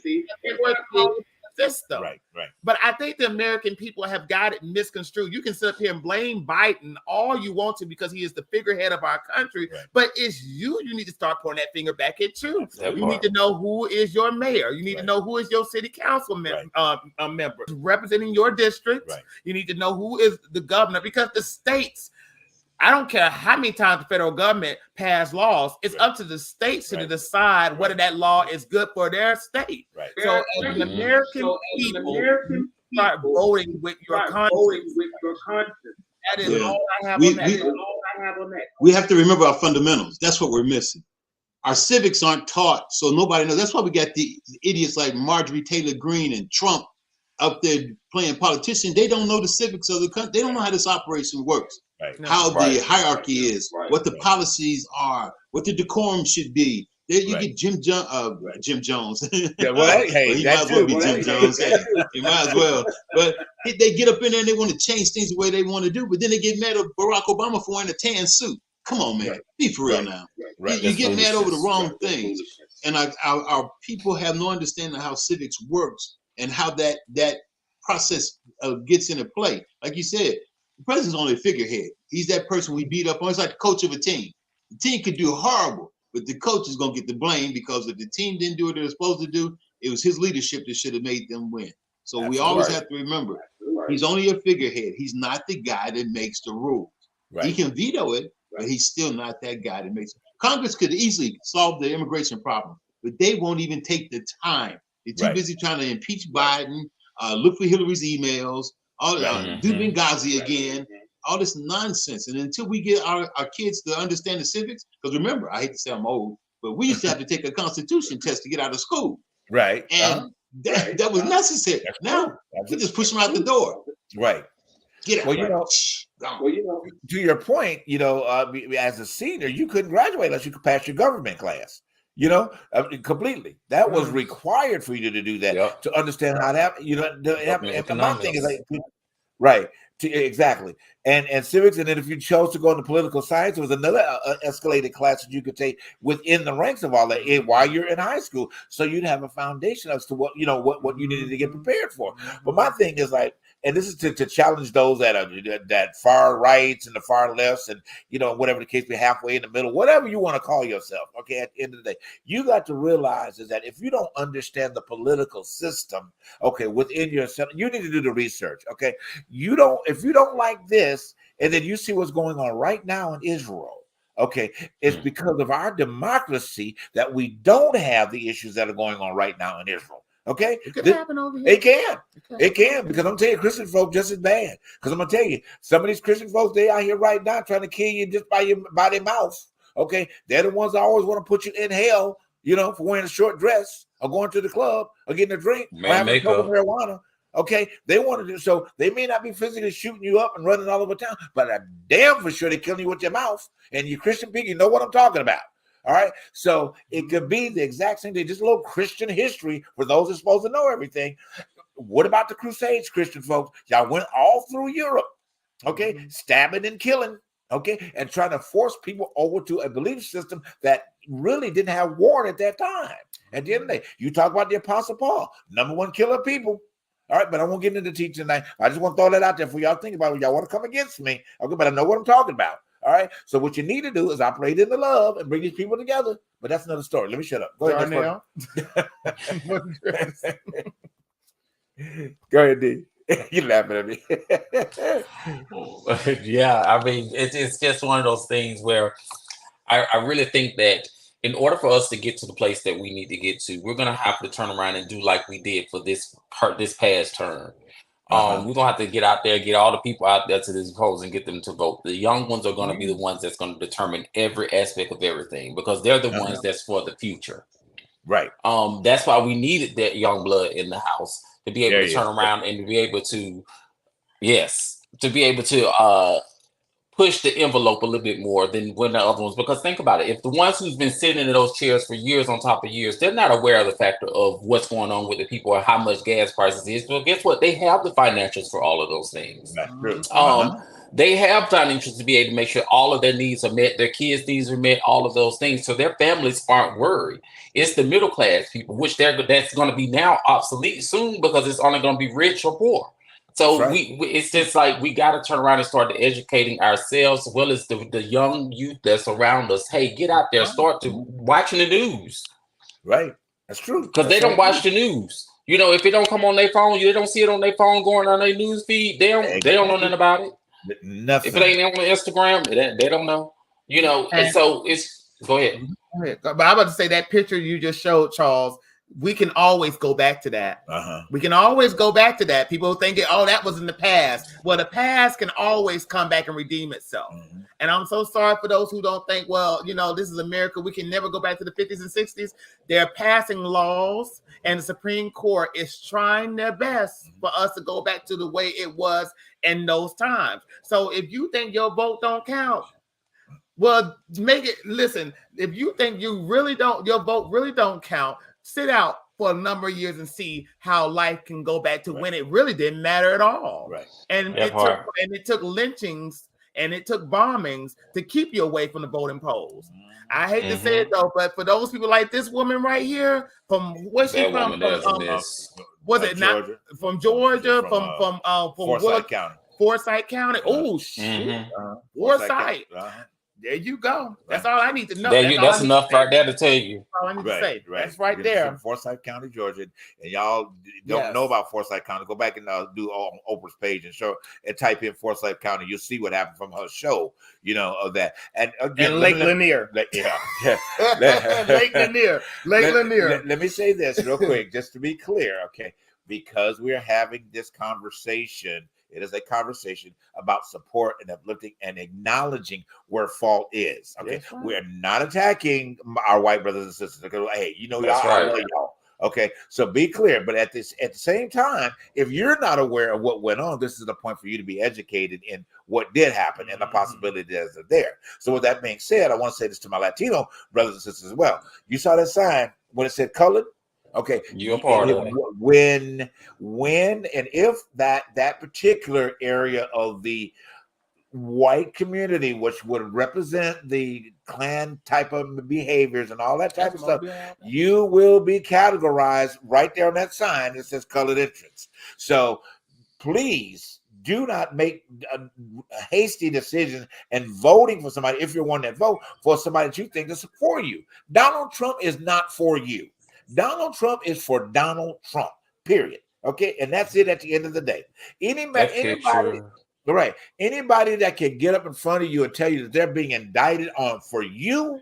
system. Right. But I think the American people have got it misconstrued. You can sit up here and blame Biden all you want to because he is the figurehead of our country, but it's you need to start pointing that finger back at you. You need to know who is your mayor. You need to know who is your city council member representing your district. You need to know who is the governor, because the states, I don't care how many times the federal government pass laws, it's up to the states to decide whether that law is good for their state. So as an American people, start voting with your conscience. That is all I have on that. We have to remember our fundamentals. That's what we're missing. Our civics aren't taught, so nobody knows. That's why we got the idiots like Marjorie Taylor Greene and Trump up there playing politicians. They don't know the civics of the country. They don't know how this operation works. How the hierarchy is, what the policies are, what the decorum should be. There you get Jim Jones. Yeah, well, hey, he might as well be Jim Jones. He might as well. But they get up in there and they want to change things the way they want to do, but then they get mad at Barack Obama for wearing a tan suit. Come on, man. Be for real now. You get mad over the wrong things. And our people have no understanding of how civics works and how that process gets into play. Like you said, the president's only a figurehead. He's that person we beat up on. It's like the coach of a team. The team could do horrible, but the coach is going to get the blame because if the team didn't do what they were supposed to do, it was his leadership that should have made them win. So we always have to remember, he's only a figurehead. He's not the guy that makes the rules. He can veto it, but he's still not that guy that makes it. Congress could easily solve the immigration problem, but they won't even take the time. They're too busy trying to impeach Biden, look for Hillary's emails, do Benghazi again, all this nonsense. And until we get our kids to understand the civics, because remember, I hate to say I'm old, but we used to have to take a constitution test to get out of school. And that was necessary. Now, we just push them out the door. Get out. Well, to your point, as a senior, you couldn't graduate unless you could pass your government class. Completely. That was required for you to do that, to understand how that, and my thing is like, exactly. And civics, and then if you chose to go into political science, there was another escalated class that you could take within the ranks of all that while you're in high school. So you'd have a foundation as to what you needed to get prepared for. But my thing is like, and this is to challenge those that far rights and the far lefts and, whatever the case be, halfway in the middle, whatever you want to call yourself. Okay. At the end of the day, you got to realize is that if you don't understand the political system, okay, within yourself, you need to do the research. Okay. If you don't like this, and then you see what's going on right now in Israel, okay, it's because of our democracy that we don't have the issues that are going on right now in Israel. Okay, it could happen over here. It can, because I'm telling you, Christian folk just as bad. Because I'm gonna tell you, some of these Christian folks, they out here right now trying to kill you just by their mouth. Okay, they're the ones that always want to put you in hell, for wearing a short dress or going to the club or getting a drink or having marijuana. Okay, they want to do so. They may not be physically shooting you up and running all over town, but I'm damn for sure they're killing you with your mouth. And you Christian people, you know what I'm talking about. All right, so it could be the exact same thing, just a little Christian history for those that are supposed to know everything. What about the Crusades, Christian folks? Y'all went all through Europe, okay, stabbing and killing, okay, and trying to force people over to a belief system that really didn't have war at that time. At the end of the day, you talk about the Apostle Paul, #1 killer of people. All right, but I won't get into teaching tonight. I just want to throw that out there for y'all to think about it. Y'all want to come against me, okay, but I know what I'm talking about. All right. So what you need to do is operate in the love and bring these people together. But that's another story. Let me shut up. Go ahead now. Go ahead, D. You laughing at me. Yeah, I mean, it's just one of those things where I really think that in order for us to get to the place that we need to get to, we're gonna have to turn around and do like we did for this past term. We're gonna have to get out there, get all the people out there to these polls and get them to vote. The young ones are gonna be the ones that's gonna determine every aspect of everything because they're the ones that's for the future. Right. That's why we needed that young blood in the house to be able to turn around and to be able to, push the envelope a little bit more than when the other ones. Because think about it, if the ones who's been sitting in those chairs for years on top of years, they're not aware of the factor of what's going on with the people or how much gas prices is. Well, guess what? They have the financials for all of those things. That's true. They have financials to be able to make sure all of their needs are met, their kids' needs are met, all of those things. So their families aren't worried. It's the middle class people, which that's going to be now obsolete soon because it's only going to be rich or poor. So it's just like we got to turn around and start educating ourselves as well as the young youth that's around us. Hey, get out there, start to watching the news. Right, that's true. Because they don't watch the news. You know, if it don't come on their phone, they don't see it on their phone going on their news feed. They don't know nothing about it. Nothing. If it ain't on Instagram, they don't know. You know, and so it's go ahead. But I'm about to say that picture you just showed, Charles. We can always go back to that. We can always go back to that. People think, oh, that was in the past. Well, the past can always come back and redeem itself. And I'm so sorry for those who don't think, well, you know, this is America. We can never go back to the 50s and 60s. They're passing laws, and the Supreme Court is trying their best for us to go back to the way it was in those times. So if you think your vote don't count, well, make it. Listen, if you think your vote really don't count, sit out for a number of years and see how life can go back to when it really didn't matter at all. And it took lynchings and it took bombings to keep you away from the voting polls. I hate to say it though, but for those people like this woman right here, from where's she from? Was it not from Georgia? From Forsyth County. Forsyth County. Oh shit. Forsyth. There you go. That's all I need to know. That's enough right there to tell you. That's all I need to say. That's right there. Forsyth County, Georgia. And y'all don't know about Forsyth County. Go back and do on Oprah's page and type in Forsyth County. You'll see what happened from her show, you know, of that. And again, Lake Lanier. Lake Lanier. Lake Lanier. Let me say this real quick, just to be clear, okay? Because we're having this conversation. It is a conversation about support and uplifting and acknowledging where fault is. Okay, we're not attacking our white brothers and sisters. Because, hey, you know, y'all. Okay, so be clear. But at the same time, if you're not aware of what went on, this is the point for you to be educated in what did happen and the possibilities that are there. So with that being said, I want to say this to my Latino brothers and sisters as well. You saw that sign when it said colored. Okay, you're a part of it. When and if that particular area of the white community, which would represent the Klan type of behaviors and all that type of stuff, you will be categorized right there on that sign that says colored entrance. So please do not make a hasty decision and voting for somebody, if you're one that vote for somebody that you think is for you. Donald Trump is not for you. Donald Trump is for Donald Trump, period. Okay, and that's it at the end of the day. Anybody that can get up in front of you and tell you that they're being indicted on for you,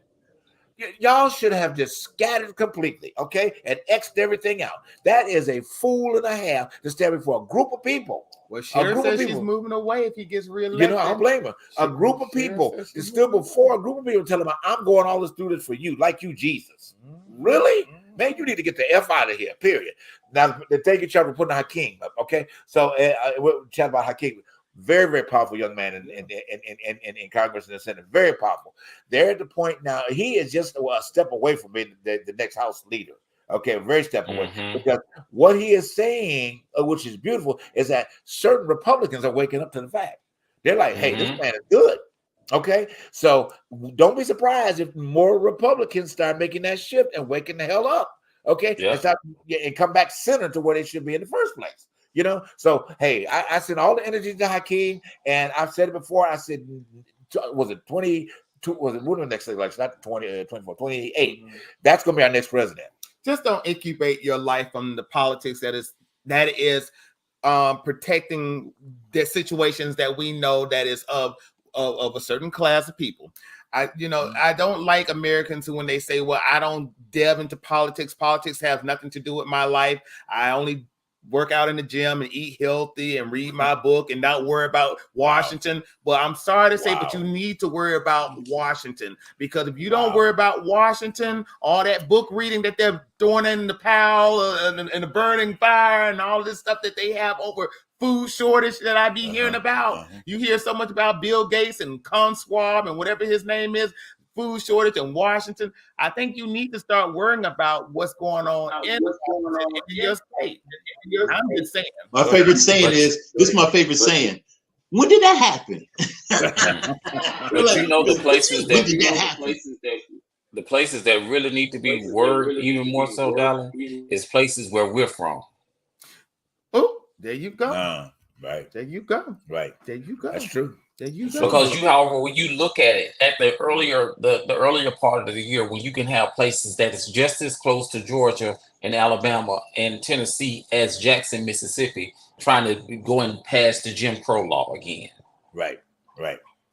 y'all should have just scattered completely, okay, and X'd everything out. That is a fool and a half to stand before a group of people. Well, Sharon says she's moving away if he gets reelected. You know, I don't blame her. A group of people is still before a group of people telling him, I'm going all this through this for you, like you, Jesus. Really? Man, you need to get the F out of here, period. Now, thank you, Chuck, for putting Hakeem up, okay? So, we'll chat about Hakeem. Very, very powerful young man in Congress and the Senate. Very powerful. They're at the point now, he is just a step away from being the next House leader. Okay, very step away. Because what he is saying, which is beautiful, is that certain Republicans are waking up to the fact. They're like, hey, this man is good. Okay, so don't be surprised if more Republicans start making that shift and waking the hell up. Okay, and come back center to where they should be in the first place. You know, so hey, I send all the energy to Hakeem, and I've said it before. I said, was it 22? Was it when the next election? Not 24, 28. That's going to be our next president. Just don't incubate your life from the politics that is protecting the situations that we know that is of a certain class of people. I don't like Americans who, when they say, well, I don't delve into politics. Politics has nothing to do with my life. I only work out in the gym and eat healthy and read my book and not worry about Washington. Well, I'm sorry to say, but you need to worry about Washington, because if you don't worry about Washington, all that book reading that they're throwing in the pile and the burning fire and all this stuff that they have over food shortage that I be hearing about. You hear so much about Bill Gates and Conswab and whatever his name is, food shortage in Washington. I think you need to start worrying about what's going on in your state. I'm just saying. My favorite saying is, this is my favorite saying. When did that happen? But you know, the places that really need to be worried even more so, Darling, is places where we're from. Oh, there you go. Right. There you go. Right. There you go. That's true. There you go. Because however, when you look at it at the earlier part of the year, when you can have places that is just as close to Georgia and Alabama and Tennessee as Jackson, Mississippi, trying to go and pass the Jim Crow law again. Right.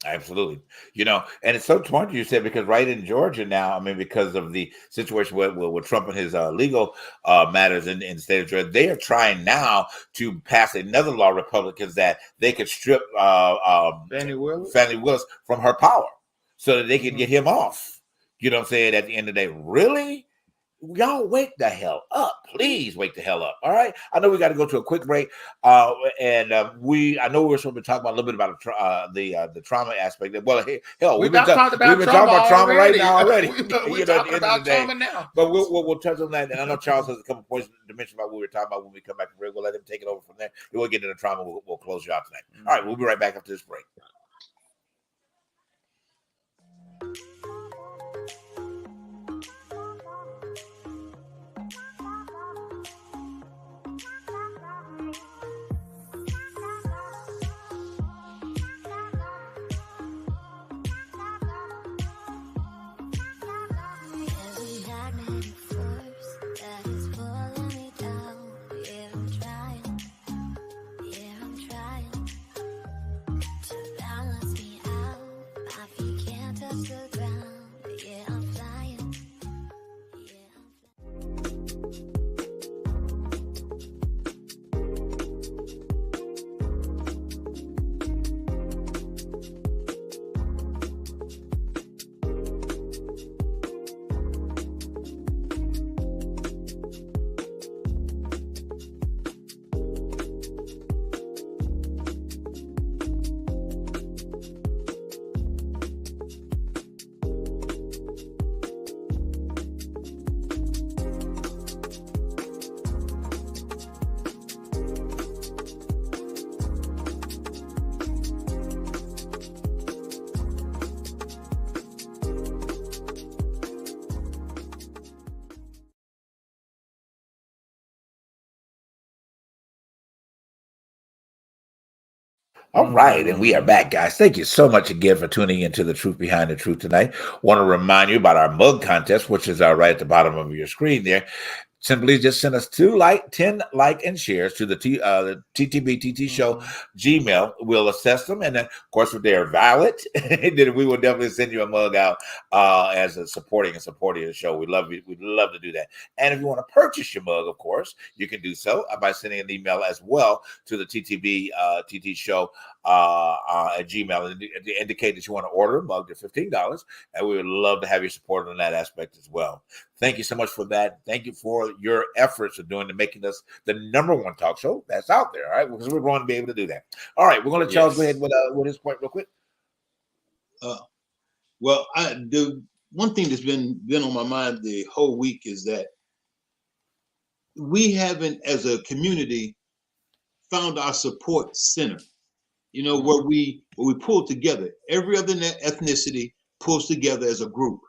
Absolutely. And it's so smart you said, because right in Georgia now, I mean, because of the situation with Trump and his legal matters in the state of Georgia, they are trying now to pass another law, Republicans, that they could strip Fannie Willis from her power so that they can get him off. You know what I'm saying? At the end of the day, really? Y'all wake the hell up. Please wake the hell up. All right. I know we got to go to a quick break. I know we were supposed to talk about a little bit about the trauma aspect. Well, hell, we've been talking about trauma right now already. We're talking about trauma now. But we'll touch on that. And I know Charles has a couple points to mention about what we were talking about when we come back from break. We'll let him take it over from there. And we'll get into trauma. We'll close you out tonight. All right. We'll be right back after this break. All right, and we are back, guys. Thank you so much again for tuning into The Truth Behind the Truth tonight. Want to remind you about our mug contest, which is right at the bottom of your screen there. Simply just send us 10 like and shares to the TTB Show Gmail. We'll assess them, and then, of course, if they're valid, then we will definitely send you a mug out as a supporting the show. We'd love to do that. And if you want to purchase your mug, of course, you can do so by sending an email as well to the TTB TT Show at Gmail and indicate that you want to order a mug. They're $15, and we would love to have your support on that aspect as well. Thank you so much for that. Thank you for your efforts of making us the number one talk show that's out there. All right, because we're going to be able to do that. All right, we're going to let Charles go ahead with his point real quick. Well, the one thing that's been on my mind the whole week is that we haven't, as a community, found our support center. Where we pull together. Every other ethnicity pulls together as a group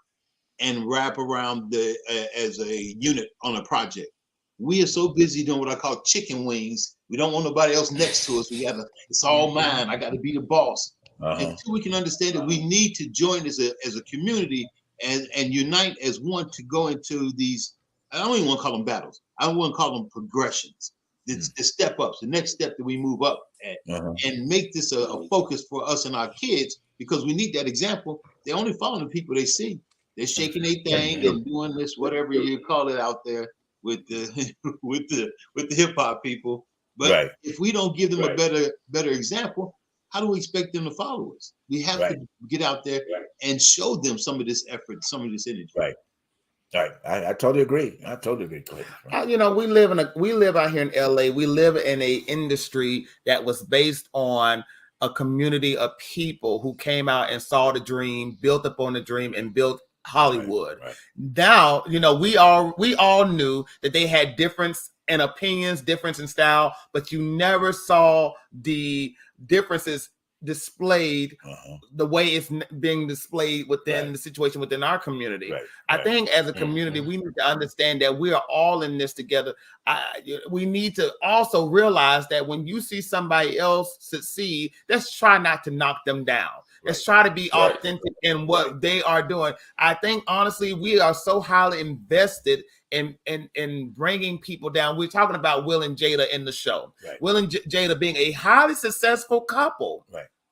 and wrap around as a unit on a project. We are so busy doing what I call chicken wings. We don't want nobody else next to us. It's all mine. I got to be the boss. Until we can understand that we need to join as a community and unite as one to go into these. I don't even want to call them battles. I want to call them progressions. It's the step ups, the next step that we move up at, and make this a focus for us and our kids, because we need that example. They're only following the people they see. They're shaking their thing and doing this, whatever you call it out there with the with the hip hop people. But if we don't give them a better example, how do we expect them to follow us? We have to get out there and show them some of this effort, some of this energy. Right. Right. I totally agree. I totally agree, Clayton. You know, we live out here in LA. We live in a industry that was based on a community of people who came out and saw the dream, built up on the dream, and built Hollywood. Right. Now, you know, we all knew that they had difference in opinions, difference in style, but you never saw the differences displayed the way it's being displayed within the situation within our community. I think as a community, we need to understand that we are all in this together. We need to also realize that when you see somebody else succeed, let's try not to knock them down. Let's try to be authentic in what they are doing. I think honestly, we are so highly invested in bringing people down. We're talking about Will and Jada in the show. Will and Jada being a highly successful couple.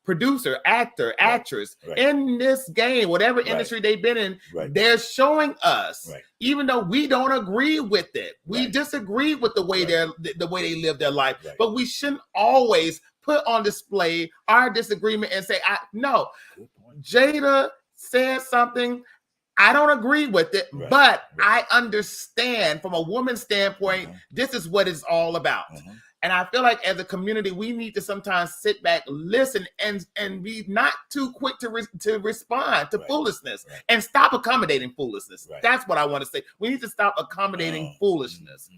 Producer, actor, actress in this game, whatever industry they've been in, they're showing us, even though we don't agree with it, we disagree with the way they live their life, but we shouldn't always put on display our disagreement and say, no, Jada said something, I don't agree with it, but I understand from a woman's standpoint, this is what it's all about. And I feel like as a community, we need to sometimes sit back, listen, and be not too quick to respond to foolishness and stop accommodating foolishness. That's what I want to say. We need to stop accommodating foolishness.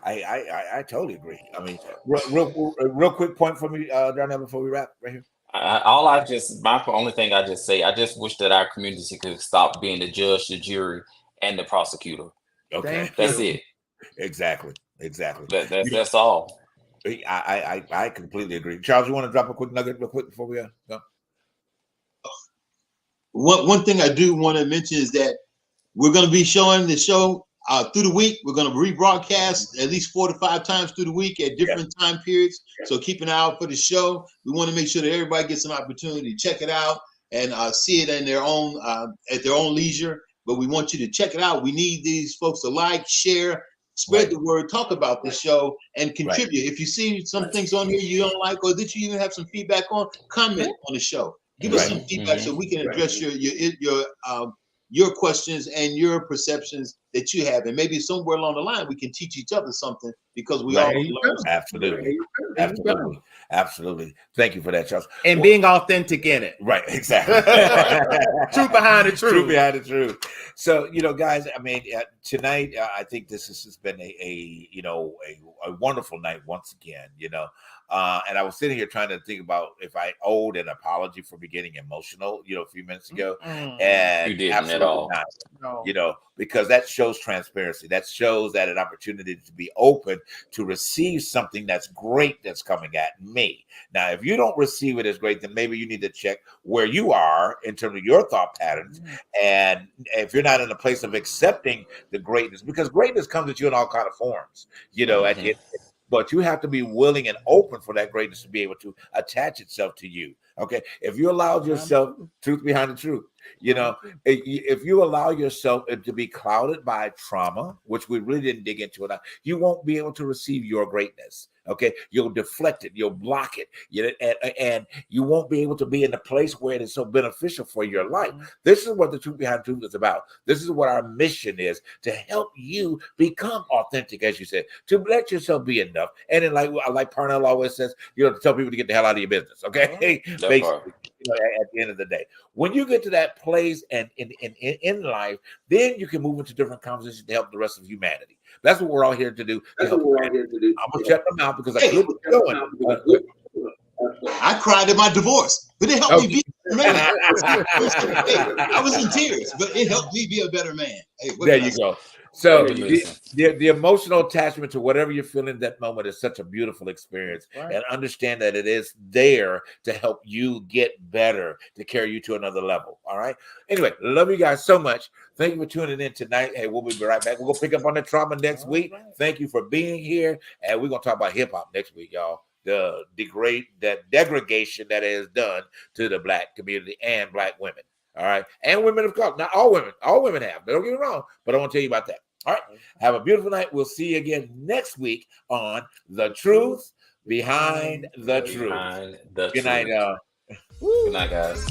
I totally agree. I mean, real quick point for me, Darnell, before we wrap right here. My only thing I just say, I just wish that our community could stop being the judge, the jury, and the prosecutor. Okay, that's it. Exactly. That's all. I completely agree. Charles, you want to drop a quick nugget real quick before we go? One thing I do want to mention is that we're going to be showing the show through the week. We're going to rebroadcast at least 4 to 5 times through the week at different time periods. So keep an eye out for the show. We want to make sure that everybody gets an opportunity to check it out and see it in their own at their own leisure. But we want you to check it out. We need these folks to like, share, spread the word, talk about the show, and contribute. If you see some things on here you don't like, or that you even have some feedback on, comment on the show. Give us some feedback so we can address your questions and your perceptions that you have, and maybe somewhere along the line we can teach each other something because we all learn. Absolutely. Thank you for that, Charles. And being authentic in it. Right, exactly. Truth behind the truth. Truth behind the truth. So, guys, I mean, tonight, I think this has been a wonderful night once again, and I was sitting here trying to think about if I owed an apology for getting emotional, a few minutes ago. And you didn't at all. Not, because that shows transparency. That shows that an opportunity to be open to receive something that's great that's coming at me. Now, if you don't receive it as great, then maybe you need to check where you are in terms of your thought patterns. And if you're not in a place of accepting the greatness, because greatness comes at you in all kinds of forms, at the end. But you have to be willing and open for that greatness to be able to attach itself to you. Okay. If you allowed yourself, truth behind the truth, if you allow yourself to be clouded by trauma, which we really didn't dig into it, you won't be able to receive your greatness. Okay. You'll deflect it. You'll block it. And you won't be able to be in a place where it is so beneficial for your life. This is what the Truth Behind Truth is about. This is what our mission is, to help you become authentic, as you said, to let yourself be enough. And then like Parnell always says, to tell people to get the hell out of your business. Okay. Basically, at the end of the day, when you get to that place and in life, then you can move into different conversations to help the rest of humanity. That's what we're all here to do. I'm gonna shut them out because I keep going. I cried at my divorce, but it helped me be a better man. I was in tears, but it helped me be a better man. There you go. So the emotional attachment to whatever you're feeling in that moment is such a beautiful experience. And understand that it is there to help you get better, to carry you to another level. All right. Anyway, love you guys so much. Thank you for tuning in tonight. Hey, we'll be right back. We're going to pick up on the trauma next week. Thank you for being here. And we're going to talk about hip hop next week, y'all. The degradation that it has done to the Black community and Black women. All right. And women of color. Not all women. All women have. Don't get me wrong. But I want to tell you about that. All right. Have a beautiful night. We'll see you again next week on The Truth Behind the Truth. Good night, y'all. Good night, guys.